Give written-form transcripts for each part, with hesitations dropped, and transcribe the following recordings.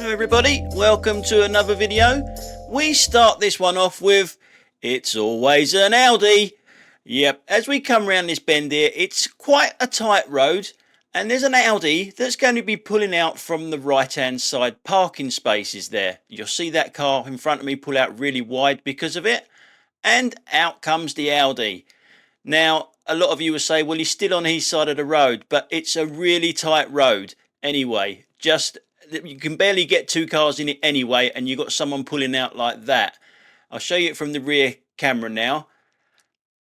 Hello everybody, welcome to another video. We start this one off with It's Always an Audi. Yep, as we come round this bend here, it's quite a tight road and there's an Audi that's going to be pulling out from the right hand side parking spaces there. You'll see that car in front of me pull out really wide because of it, and out comes the Audi. Now a lot of you will say, well, he's still on his side of the road, but it's a really tight road anyway. Just you can barely get two cars in it anyway, and you've got someone pulling out like that. I'll show you it from the rear camera now,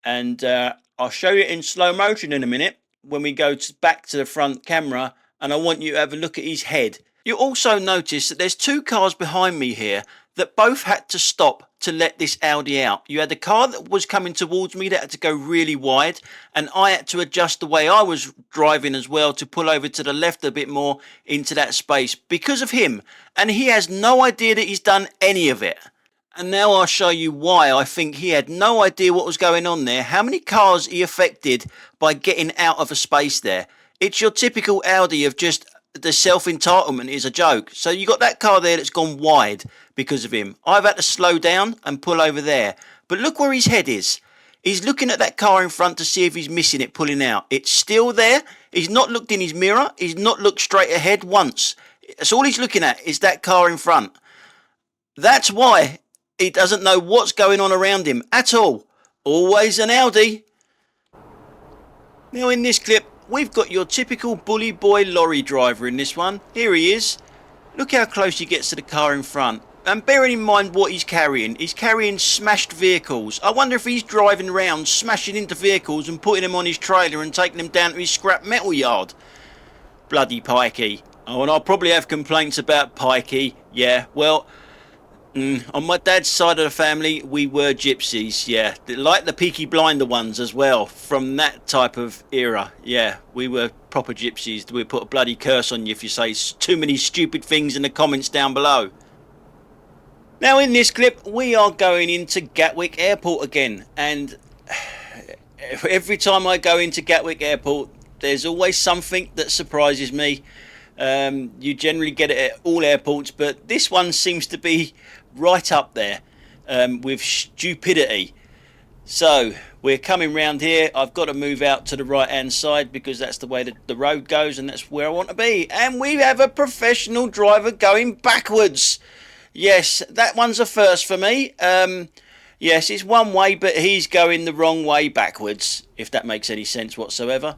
and I'll show you it in slow motion in a minute when we go back to the front camera, and I want you to have a look at his head. You'll also notice that there's two cars behind me here that both had to stop to let this Audi out. You had the car that was coming towards me that had to go really wide, and I had to adjust the way I was driving as well to pull over to the left a bit more into that space because of him, and he has no idea that he's done any of it. And now I'll show you why I think he had no idea what was going on there, how many cars he affected by getting out of a space there. It's your typical Audi of just the self-entitlement is a joke. So you got that car there that's gone wide because of him. I've had to slow down and pull over there. But look where his head is. He's looking at that car in front to see if he's missing it pulling out. It's still there. He's not looked in his mirror. He's not looked straight ahead once. That's all he's looking at is that car in front. That's why he doesn't know what's going on around him at all. Always an Audi. Now in this clip, we've got your typical bully boy lorry driver in this one. Here he is. Look how close he gets to the car in front. And bearing in mind what he's carrying. He's carrying smashed vehicles. I wonder if he's driving around smashing into vehicles and putting them on his trailer and taking them down to his scrap metal yard. Bloody pikey. Oh, and I'll probably have complaints about pikey. Yeah, well, on my dad's side of the family, we were gypsies, yeah. Like the Peaky Blinder ones as well, from that type of era. Yeah, we were proper gypsies. We put a bloody curse on you if you say too many stupid things in the comments down below. Now in this clip, we are going into Gatwick Airport again. And every time I go into Gatwick Airport, there's always something that surprises me. You generally get it at all airports, but this one seems to be right up there with stupidity. So we're coming round here. I've got to move out to the right hand side because that's the way that the road goes, and that's where I want to be. And we have a professional driver going backwards. Yes, that one's a first for me. Yes, it's one way, but he's going the wrong way backwards, if that makes any sense whatsoever.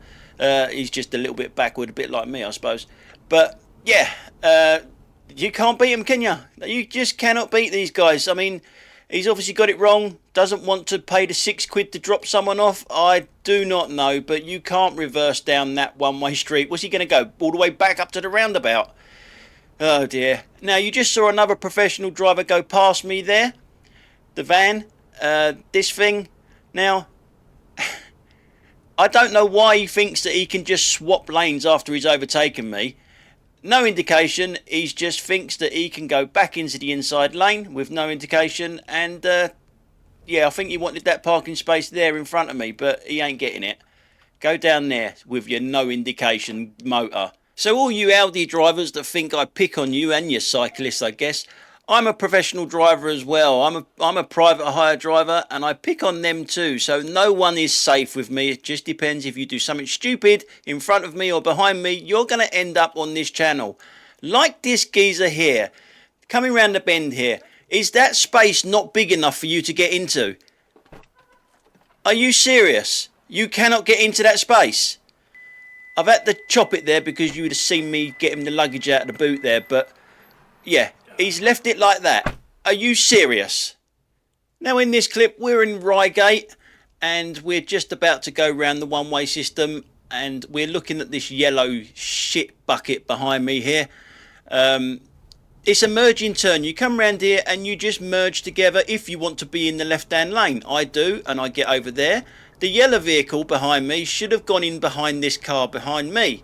He's just a little bit backward, a bit like me, I suppose. But yeah, you can't beat them, can you? You just cannot beat these guys. I mean, he's obviously got it wrong. Doesn't want to pay the £6 to drop someone off. I do not know, but you can't reverse down that one-way street. What's he going to go? All the way back up to the roundabout? Oh dear. Now, you just saw another professional driver go past me there. The van. This thing. Now, I don't know why he thinks that he can just swap lanes after he's overtaken me. No indication. He just thinks that he can go back into the inside lane with no indication. And yeah, I think he wanted that parking space there in front of me, but he ain't getting it. Go down there with your no indication motor. So all you Audi drivers that think I pick on you, and your cyclists, I guess, I'm a professional driver as well. I'm a private hire driver, and I pick on them too. So no one is safe with me. It just depends. If you do something stupid in front of me or behind me, you're going to end up on this channel. Like this geezer here, coming round the bend here. Is that space not big enough for you to get into? Are you serious? You cannot get into that space? I've had to chop it there because you would have seen me get him the luggage out of the boot there, but yeah. He's left it like that. Are you serious? Now in this clip, we're in Reigate and we're just about to go round the one-way system, and we're looking at this yellow shit bucket behind me here. It's a merging turn. You come round here and you just merge together if you want to be in the left-hand lane. I do, and I get over there. The yellow vehicle behind me should have gone in behind this car behind me.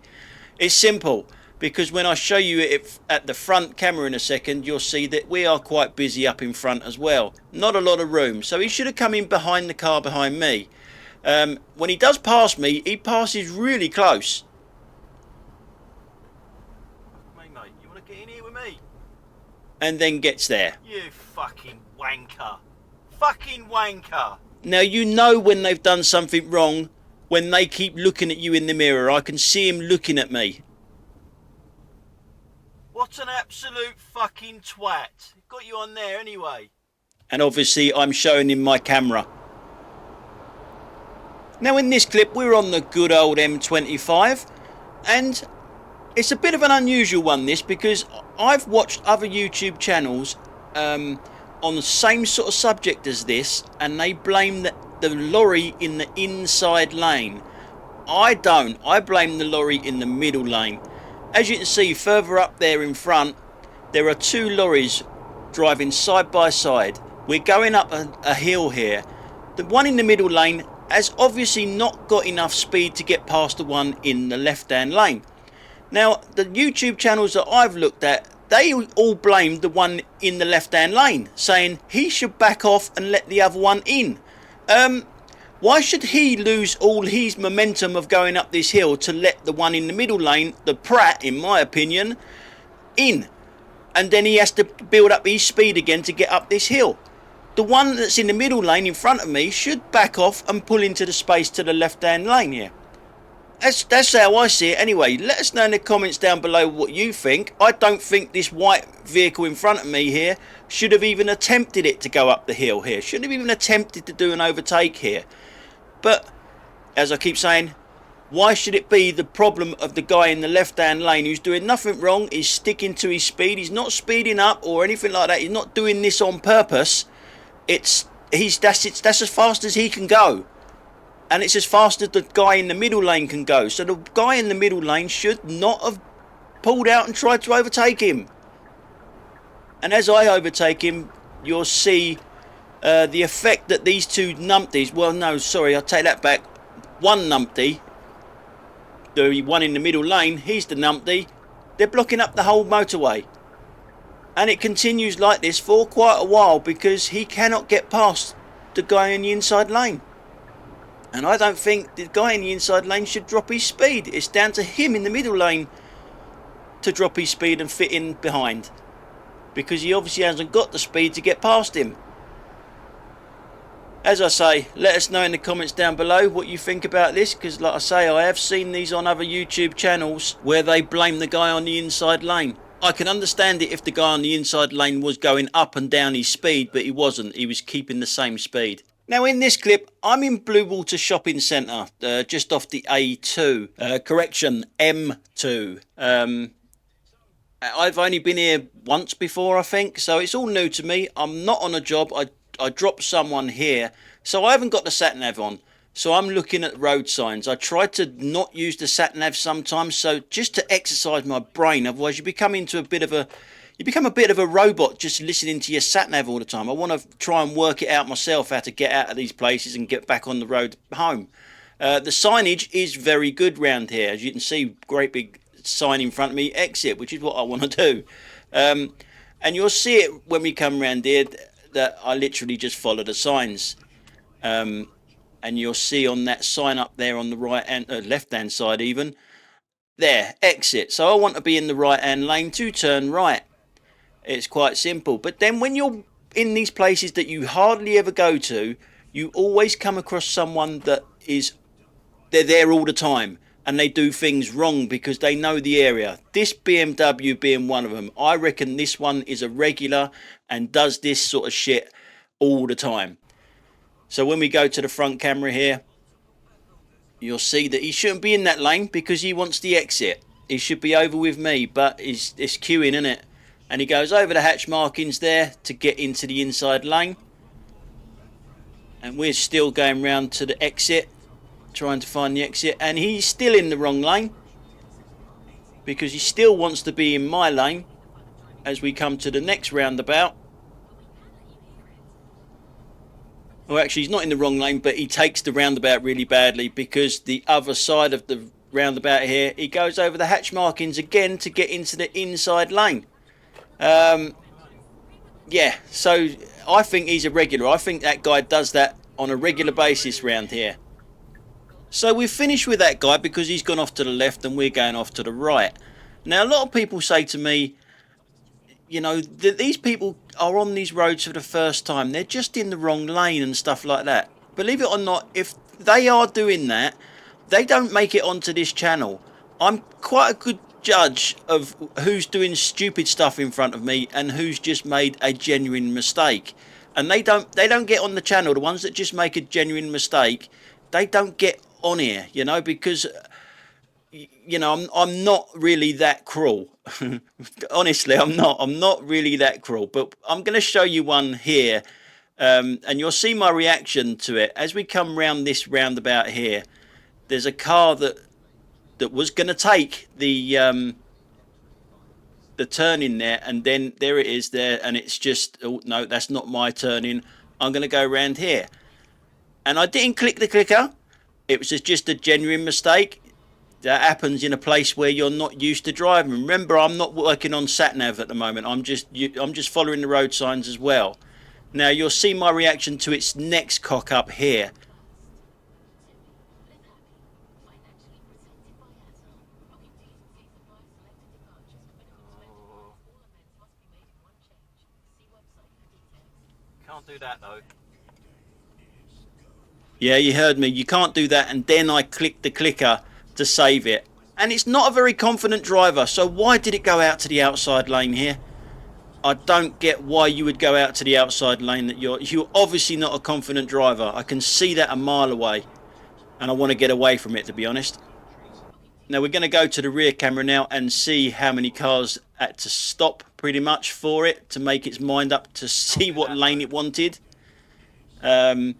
It's simple. Because when I show you it at the front camera in a second, you'll see that we are quite busy up in front as well. Not a lot of room. So he should have come in behind the car behind me. When he does pass me, he passes really close. Mate, you want to get in here with me? and then gets there. You fucking wanker. Fucking wanker. Now, you know when they've done something wrong when they keep looking at you in the mirror. I can see him looking at me. What an absolute fucking twat. Got you on there anyway. And obviously I'm showing him my camera. Now in this clip we're on the good old M25, and it's a bit of an unusual one this, because I've watched other YouTube channels on the same sort of subject as this, and they blame the lorry in the inside lane. I don't. I blame the lorry in the middle lane. As you can see further up there in front, there are two lorries driving side by side. We're going up a hill here. The one in the middle lane has obviously not got enough speed to get past the one in the left hand lane. Now the YouTube channels that I've looked at, they all blamed the one in the left hand lane, saying he should back off and let the other one in. Why should he lose all his momentum of going up this hill to let the one in the middle lane, the prat in my opinion, in? And then he has to build up his speed again to get up this hill. The one that's in the middle lane in front of me should back off and pull into the space to the left hand lane here. That's how I see it anyway. Let us know in the comments down below what you think. I don't think this white vehicle in front of me here should have even attempted it to go up the hill here. Shouldn't have even attempted to do an overtake here. But as I keep saying, why should it be the problem of the guy in the left hand lane who's doing nothing wrong? He's sticking to his speed. He's not speeding up or anything like that. He's not doing this on purpose. That's as fast as he can go. And it's as fast as the guy in the middle lane can go. So the guy in the middle lane should not have pulled out and tried to overtake him. And as I overtake him, you'll see the effect that these two numpties, well no, sorry, I'll take that back. One numpty, the one in the middle lane, he's the numpty. They're blocking up the whole motorway. And it continues like this for quite a while because he cannot get past the guy in the inside lane. And I don't think the guy in the inside lane should drop his speed. It's down to him in the middle lane to drop his speed and fit in behind, because he obviously hasn't got the speed to get past him. As I say, let us know in the comments down below what you think about this, because like I say, I have seen these on other YouTube channels where they blame the guy on the inside lane. I can understand it if the guy on the inside lane was going up and down his speed, but he wasn't. He was keeping the same speed. Now in this clip, I'm in Bluewater Shopping Centre, just off the A2, correction, M2. I've only been here once before, I think, so it's all new to me. I'm not on a job. I dropped someone here, so I haven't got the sat-nav on. So I'm looking at road signs. I try to not use the sat-nav sometimes, so just to exercise my brain. Otherwise, you become a bit of a robot just listening to your sat-nav all the time. I want to try and work it out myself, how to get out of these places and get back on the road home. The signage is very good round here. As you can see, great big sign in front of me, exit, which is what I want to do. And you'll see it when we come round here that I literally just follow the signs. And you'll see on that sign up there on the right and left hand side even, there, exit. So I want to be in the right hand lane to turn right. It's quite simple. But then when you're in these places that you hardly ever go to, you always come across someone they're there all the time and they do things wrong because they know the area. This BMW being one of them. I reckon this one is a regular and does this sort of shit all the time. So when we go to the front camera here, you'll see that he shouldn't be in that lane because he wants the exit. He should be over with me, but it's queuing, isn't it? And he goes over the hatch markings there to get into the inside lane. And we're still going round to the exit, trying to find the exit. And he's still in the wrong lane because he still wants to be in my lane as we come to the next roundabout. Well, actually, he's not in the wrong lane, but he takes the roundabout really badly because the other side of the roundabout here, he goes over the hatch markings again to get into the inside lane. Yeah, so I think he's a regular. I think that guy does that on a regular basis round here. So we've finished with that guy because he's gone off to the left and we're going off to the right. Now, a lot of people say to me, you know, these people are on these roads for the first time. They're just in the wrong lane and stuff like that. Believe it or not, if they are doing that, they don't make it onto this channel. I'm quite a good judge of who's doing stupid stuff in front of me and who's just made a genuine mistake. And they don't get on the channel. The ones that just make a genuine mistake, they don't get on here, you know, because you know, I'm not really that cruel. Honestly, I'm not really that cruel, but I'm going to show you one here, and you'll see my reaction to it as we come round this roundabout here. There's a car that was going to take the turn in there, and then there it is there, and it's just, oh no, that's not my turning. I'm going to go around here, and I didn't click the clicker. It was just a genuine mistake. That happens in a place where you're not used to driving. Remember, I'm not working on sat nav at the moment. I'm just following the road signs as well. Now you'll see my reaction to its next cock up here. Can't do that though. Yeah, you heard me. You can't do that. And then I clicked the clicker to save it, and it's not a very confident driver. So why did it go out to the outside lane here? I don't get why you would go out to the outside lane. That you're obviously not a confident driver. I can see that a mile away, and I want to get away from it, to be honest. Now we're going to go to the rear camera now and see how many cars had to stop pretty much for it to make its mind up to see what lane it wanted. And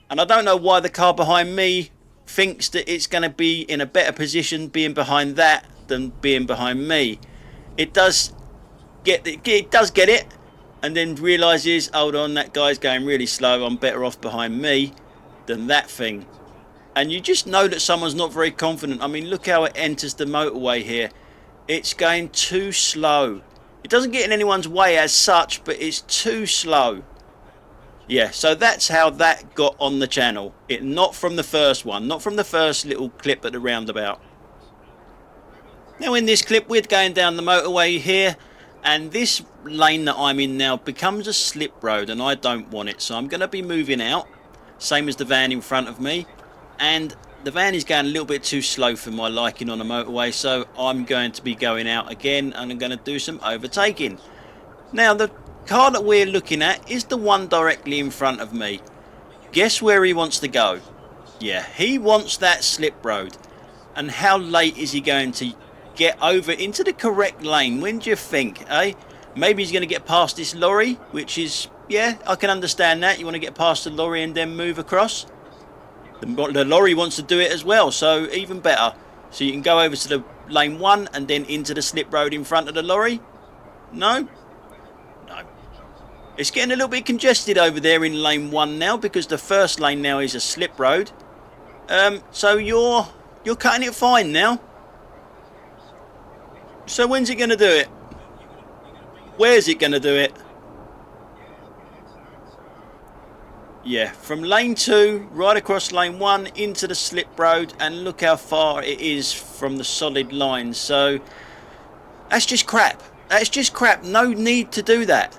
I don't know why the car behind me thinks that it's going to be in a better position being behind that than being behind me. It does get it, and then realizes, hold on, that guy's going really slow, I'm better off behind me than that thing. And you just know that someone's not very confident. I mean, look how it enters the motorway here. It's going too slow. It doesn't get in anyone's way as such, but it's too slow. Yeah, so that's how that got on the channel. Not from the first one, not from the first little clip at the roundabout. Now in this clip we're going down the motorway here, and this lane that I'm in now becomes a slip road, and I don't want it, so I'm going to be moving out, same as the van in front of me. And the van is going a little bit too slow for my liking on a motorway, so I'm going to be going out again, and I'm going to do some overtaking. Now the car that we're looking at is the one directly in front of me. Guess where he wants to go? Yeah, he wants that slip road. And how late is he going to get over into the correct lane? When do you think, eh? Maybe he's going to get past this lorry, which is, yeah, I can understand that. You want to get past the lorry and then move across. The lorry wants to do it as well, so even better. So you can go over to the lane 1 and then into the slip road in front of the lorry. No? No. It's getting a little bit congested over there in lane 1 now, because the first lane now is a slip road. So you're cutting it fine now. So when's it going to do it? Where's it going to do it? Yeah, from lane 2 right across lane 1 into the slip road, and look how far it is from the solid line. So that's just crap. That's just crap. No need to do that.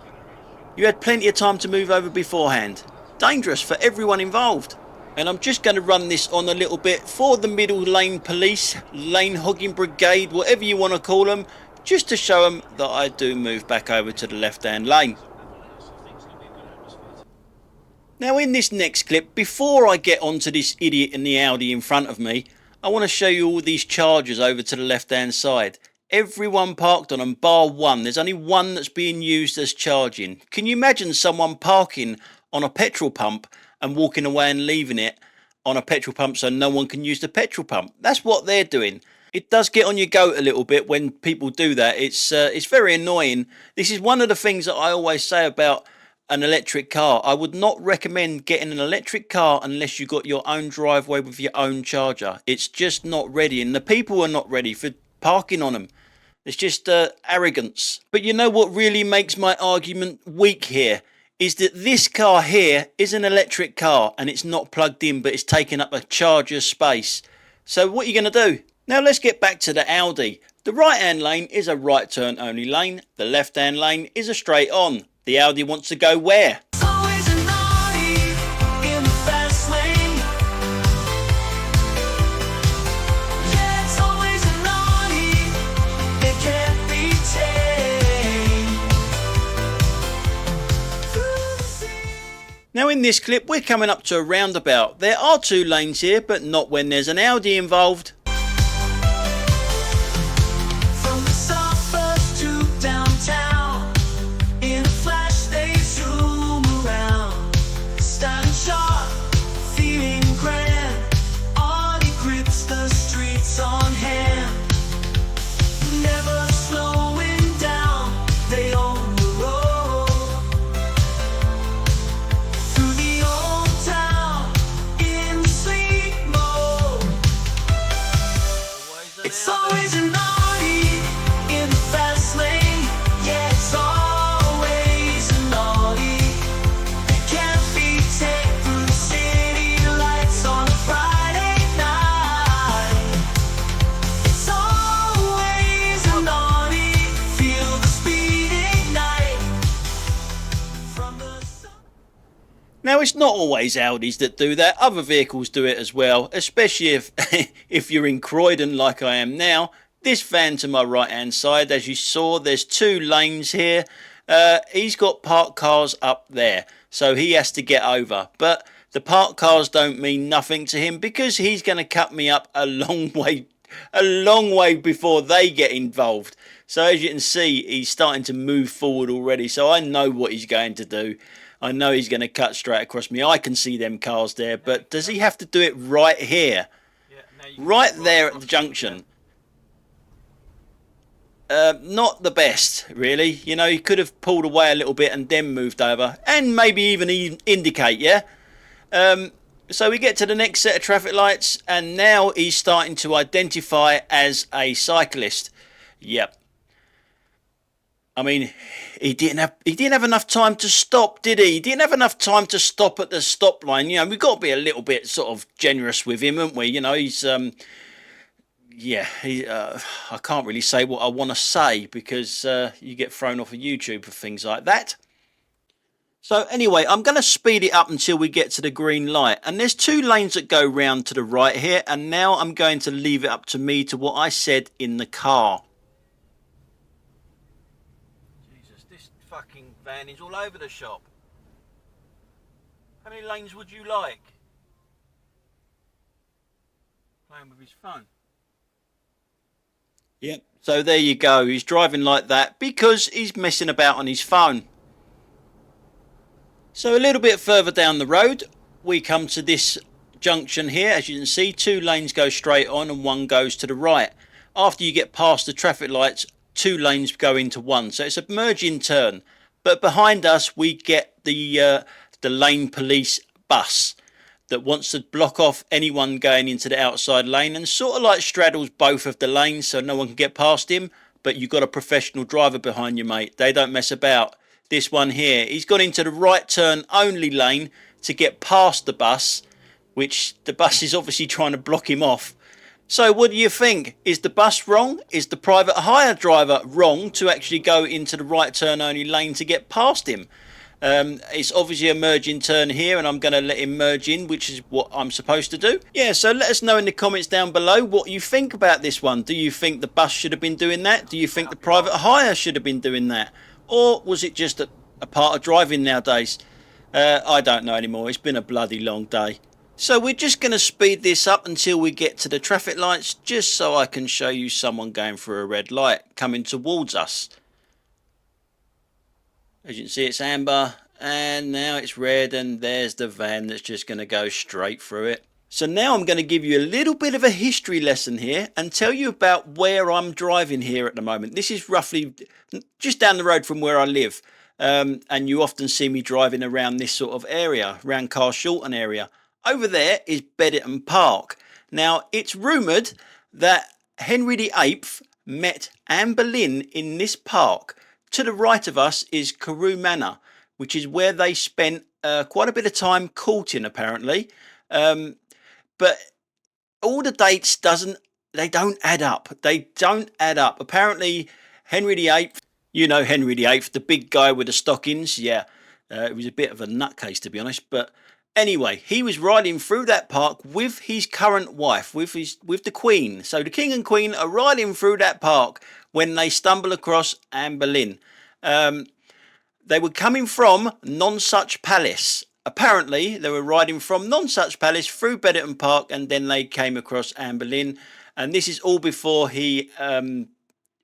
You had plenty of time to move over beforehand. Dangerous for everyone involved. And I'm just going to run this on a little bit for the middle lane police, lane hogging brigade, whatever you want to call them, just to show them that I do move back over to the left hand lane. Now in this next clip, before I get onto this idiot in the Audi in front of me, I want to show you all these chargers over to the left hand side. Everyone parked on them bar one. There's only one that's being used as charging. Can you imagine someone parking on a petrol pump and walking away and leaving it on a petrol pump so no one can use the petrol pump? That's what they're doing. It does get on your goat a little bit when people do that. It's very annoying. This is one of the things that I always say about an electric car. I would not recommend getting an electric car unless you got your own driveway with your own charger. It's just not ready, and the people are not ready for parking on them. It's just arrogance. But you know what really makes my argument weak here is that this car here is an electric car and it's not plugged in, but it's taking up a charger space. So what are you going to do? Now let's get back to the Audi. The right hand lane is a right turn only lane, the left hand lane is a straight on. The Audi wants to go where? Now in this clip we're coming up to a roundabout. There are 2 lanes here, but not when there's an Audi involved. From the suburbs to downtown, in a flash they zoom around. Standing sharp, feeling grand, Audi grips the streets on hand. Never slowing down, they own the road. Through the old town, in sleep mode. It's always an Audi in the fast lane. Yeah, it's always an Audi. It can't be taken through the city lights on a Friday night. It's always an Audi. Feel the speed ignite from the sun. Now it's not always Audis that do that, other vehicles do it as well, especially if if you're in Croydon like I am now. This van to my right hand side, as you saw, there's 2 lanes here. He's got parked cars up there, so he has to get over, but the parked cars don't mean nothing to him because he's going to cut me up a long way before they get involved. So as you can see, he's starting to move forward already, so I know what he's going to do. I know he's going to cut straight across me. I can see them cars there, but does he have to do it right here? Right there at the junction? Not the best, really. You know, he could have pulled away a little bit and then moved over, and maybe even indicate, yeah? So we get to the next set of traffic lights, and now he's starting to identify as a cyclist. Yep. I mean, he didn't have enough time to stop, did he? He didn't have enough time to stop at the stop line. You know, we've got to be a little bit sort of generous with him, haven't we? You know, he's yeah, I can't really say what I want to say because you get thrown off of YouTube for things like that. So anyway, I'm going to speed it up until we get to the green light. And there's 2 lanes that go round to the right here. And now I'm going to leave it up to me to what I said in the car. Jesus, this fucking van is all over the shop. How many lanes would you like? Playing with his phone. Yep. So there you go. He's driving like that because he's messing about on his phone. So a little bit further down the road, we come to this junction here. As you can see, 2 lanes go straight on and 1 goes to the right. After you get past the traffic lights, 2 lanes go into 1. So it's a merging turn. But behind us, we get the lane police bus that wants to block off anyone going into the outside lane and sort of like straddles both of the lanes so no one can get past him. But you've got a professional driver behind you, mate. They don't mess about. This one here, he's gone into the right turn only lane to get past the bus, which the bus is obviously trying to block him off. So what do you think? Is the bus wrong? Is the private hire driver wrong to actually go into the right turn only lane to get past him? It's obviously a merging turn here and I'm going to let him merge in, which is what I'm supposed to do. Yeah, so let us know in the comments down below what you think about this one. Do you think the bus should have been doing that? Do you think the private hire should have been doing that? Or was it just a part of driving nowadays? I don't know anymore. It's been a bloody long day. So we're just going to speed this up until we get to the traffic lights, just so I can show you someone going through a red light coming towards us. As you can see, it's amber and now it's red, and there's the van that's just going to go straight through it. So now I'm going to give you a little bit of a history lesson here and tell you about where I'm driving here at the moment. This is roughly just down the road from where I live. And you often see me driving around this sort of area, around Carshalton area. Over there is Beditton Park. Now, it's rumoured that Henry VIII met Anne Boleyn in this park. To the right of us is Carew Manor, which is where they spent quite a bit of time courting, apparently. But all the dates doesn't they don't add up. They don't add up. Apparently, Henry VIII, you know Henry VIII, the big guy with the stockings, yeah, it was a bit of a nutcase, to be honest. But anyway, he was riding through that park with his current wife, with the Queen. So the King and Queen are riding through that park when they stumble across Anne Boleyn. They were coming from Nonsuch Palace. Apparently, they were riding from Nonsuch Palace through Bedington Park, and then they came across Anne Boleyn. And this is all before he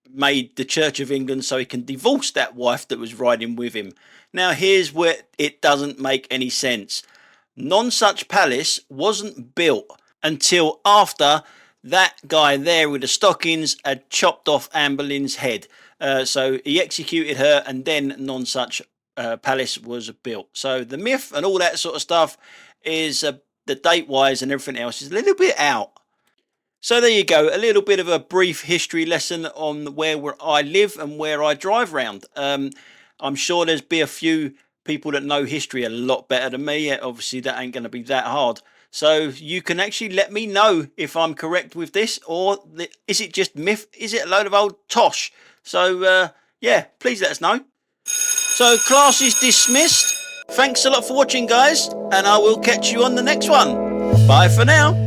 made the Church of England so he can divorce that wife that was riding with him. Now, here's where it doesn't make any sense. Nonsuch Palace wasn't built until after that guy there with the stockings had chopped off Anne Boleyn's head. So he executed her, and then Nonsuch Palace was built. So the myth and all that sort of stuff is the date wise and everything else is a little bit out. So there you go, a little bit of a brief history lesson on where I live and where I drive round. I'm sure there's be a few people that know history a lot better than me. Obviously that ain't going to be that hard. So you can actually let me know if I'm correct with this, or is it just myth? Is it a load of old tosh? So yeah, please let us know. So class is dismissed. Thanks a lot for watching, guys, and I will catch you on the next one. Bye for now.